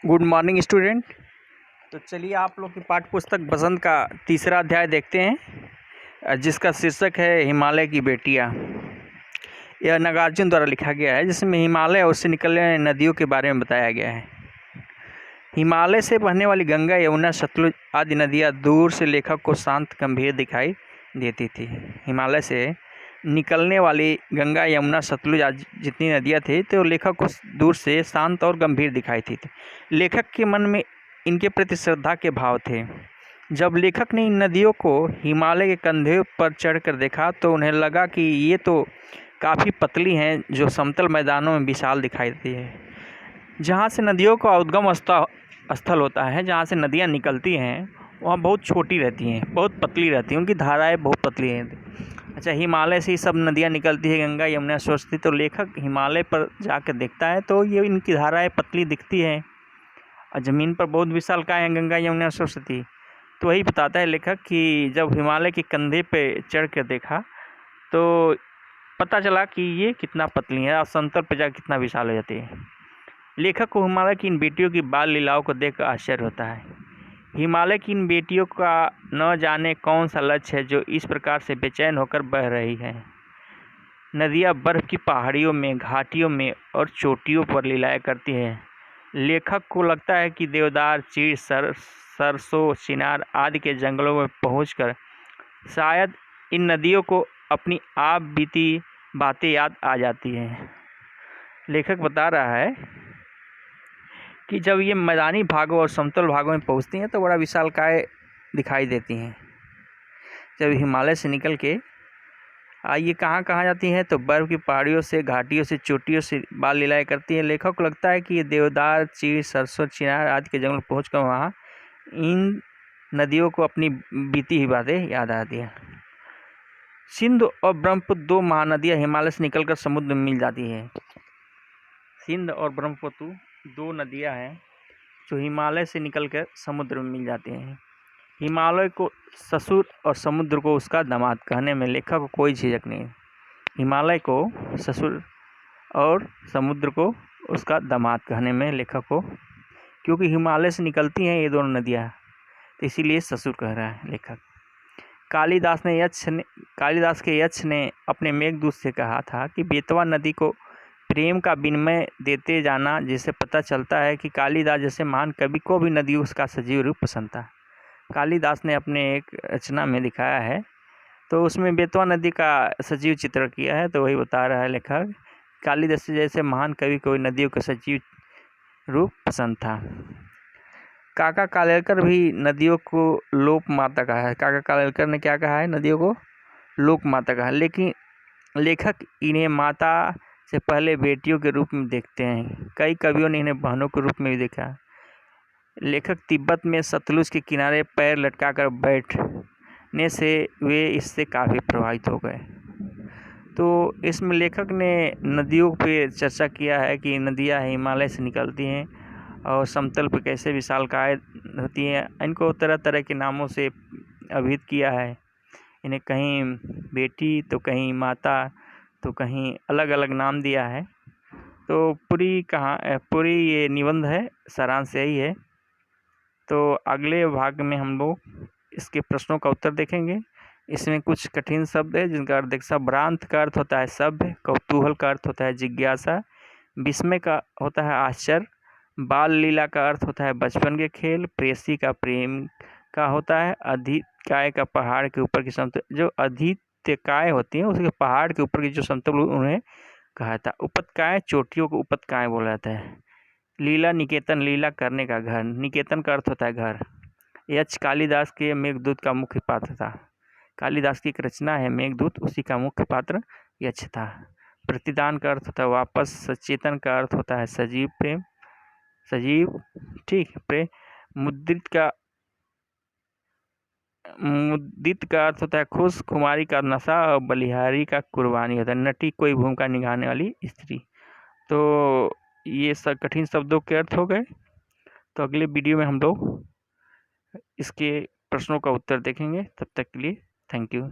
Good morning student. तो चलिए आप लोग की पाठ्य पुस्तक बसंत का तीसरा अध्याय देखते हैं, जिसका शीर्षक है हिमालय की बेटियां। यह नागार्जुन द्वारा लिखा गया है, जिसमें हिमालय और उससे निकलने वाली नदियों के बारे में बताया गया है। हिमालय से बहने वाली गंगा, यमुना, सतलुज आदि नदियाँ दूर से लेखक को शांत गंभीर दिखाई देती थी। हिमालय से निकलने वाली गंगा, यमुना, सतलुज आदि जितनी नदियाँ थी तो लेखक को दूर से शांत और गंभीर दिखाई थी। लेखक के मन में इनके प्रति श्रद्धा के भाव थे। जब लेखक ने इन नदियों को हिमालय के कंधे पर चढ़कर देखा तो उन्हें लगा कि ये तो काफ़ी पतली हैं, जो समतल मैदानों में विशाल दिखाई देती है। जहाँ से नदियों का उद्गम स्थल होता है, जहाँ से नदियाँ निकलती हैं, वहाँ बहुत छोटी रहती हैं, बहुत पतली रहती हैं, उनकी धाराएँ बहुत पतली हैं। अच्छा, हिमालय से ही सब नदियाँ निकलती है, गंगा, यमुना, सरस्वती। तो लेखक हिमालय पर जाकर देखता है तो ये इनकी धाराएँ पतली दिखती हैं और ज़मीन पर बहुत विशालकाय हैं, गंगा, यमुना, सरस्वती। तो वही बताता है लेखक कि जब हिमालय के कंधे पे चढ़ कर देखा तो पता चला कि ये कितना पतली है और समतल पर जाकर कितना विशाल हो जाती है। लेखक को हिमालय की इन बेटियों की बाल लीलाओं को देखकर आश्चर्य होता है। हिमालय की इन बेटियों का न जाने कौन सा लक्ष्य है जो इस प्रकार से बेचैन होकर बह रही है। नदियाँ बर्फ की पहाड़ियों में, घाटियों में और चोटियों पर लीलाएं करती हैं। लेखक को लगता है कि देवदार, चीड़, सरसों, चिनार आदि के जंगलों में पहुंचकर शायद इन नदियों को अपनी आप बीती बातें याद आ जाती हैं। लेखक बता रहा है कि जब ये मैदानी भागों और समतल भागों में पहुंचती हैं तो बड़ा विशालकाय दिखाई देती हैं। जब हिमालय से निकल के ये कहाँ कहाँ जाती हैं तो बर्फ़ की पहाड़ियों से, घाटियों से, चोटियों से बाल लीलाएं करती हैं। लेखक को लगता है कि ये देवदार, चीड़, सरसों, चिनार आदि के जंगल पहुँचकर वहाँ इन नदियों को अपनी बीती हुई बातें याद आती हैं। सिंध और ब्रह्मपुत्र दो महानदियाँ हिमालय से निकलकर समुद्र में मिल जाती हैं। सिंध और ब्रह्मपुत्र दो नदियाँ हैं जो हिमालय से निकलकर समुद्र में मिल जाती हैं। हिमालय को ससुर और समुद्र को उसका दामाद कहने में लेखक को कोई झिझक नहीं है। हिमालय को ससुर और समुद्र को उसका दामाद कहने में लेखक को, क्योंकि हिमालय से निकलती हैं ये दोनों नदियाँ, तो इसीलिए ससुर कह रहा है लेखक। कालिदास के यक्ष ने अपने मेघदूत से कहा था कि बेतवा नदी को प्रेम का विनिमय देते जाना, जिससे पता चलता है कि कालिदास जैसे महान कवि को भी नदी उसका सजीव रूप पसंद था। कालिदास ने अपने एक रचना में दिखाया है, तो उसमें बेतवा नदी का सजीव चित्रण किया है। तो वही बता रहा है लेखक, कालिदास जैसे महान कवि को नदियों का सजीव रूप पसंद था। काका कालेलकर भी नदियों को लोक माता कहा है। काका कालेलकर ने क्या कहा है? नदियों को लोक माता कहा है। लेकिन लेखक इन्हें माता से पहले बेटियों के रूप में देखते हैं। कई कवियों ने इन्हें बहनों के रूप में भी देखा। लेखक तिब्बत में सतलुज के किनारे पैर लटकाकर बैठने से वे इससे काफ़ी प्रभावित हो गए। तो इसमें लेखक ने नदियों पे चर्चा किया है कि नदियाँ हिमालय से निकलती हैं और समतल पर कैसे विशालकाय होती हैं। इनको तरह तरह के नामों से अभिहित किया है। इन्हें कहीं बेटी तो कहीं माता तो कहीं अलग अलग नाम दिया है। तो पूरी ये निबंध है, सारांश यही है। तो अगले भाग में हम लोग इसके प्रश्नों का उत्तर देखेंगे। इसमें कुछ कठिन शब्द है जिनका अर्थ देख भ्रांत का अर्थ होता है सभ्य, कौतूहल का अर्थ होता है जिज्ञासा, विस्मय का होता है आश्चर्य, बाल लीला का अर्थ होता है बचपन के खेल, प्रेयसी का प्रेम का होता है, अधिकाय का पहाड़ के ऊपर की समतल, जो अधिकाय होती है उसके पहाड़ के ऊपर की जो समतल उन्हें कहा था। उपतकाय, चोटियों को उपतकाय बोला जाता है। लीला निकेतन, लीला करने का घर, निकेतन का अर्थ होता है घर। यक्ष कालिदास के मेघदूत का मुख्य पात्र था। कालिदास की एक रचना है मेघदूत, उसी का मुख्य पात्र यक्ष था। प्रतिदान का अर्थ होता है वापस, सचेतन का अर्थ होता है सजीव, प्रेम, सजीव, ठीक, प्रेम। मुदित का अर्थ होता है खुश, खुमारी का नशा और बलिहारी का कुर्बानी होता है नटी, कोई भूमिका निभाने वाली स्त्री। तो ये सब कठिन शब्दों के अर्थ हो गए। तो अगले वीडियो में हम लोग इसके प्रश्नों का उत्तर देखेंगे। तब तक के लिए थैंक यू।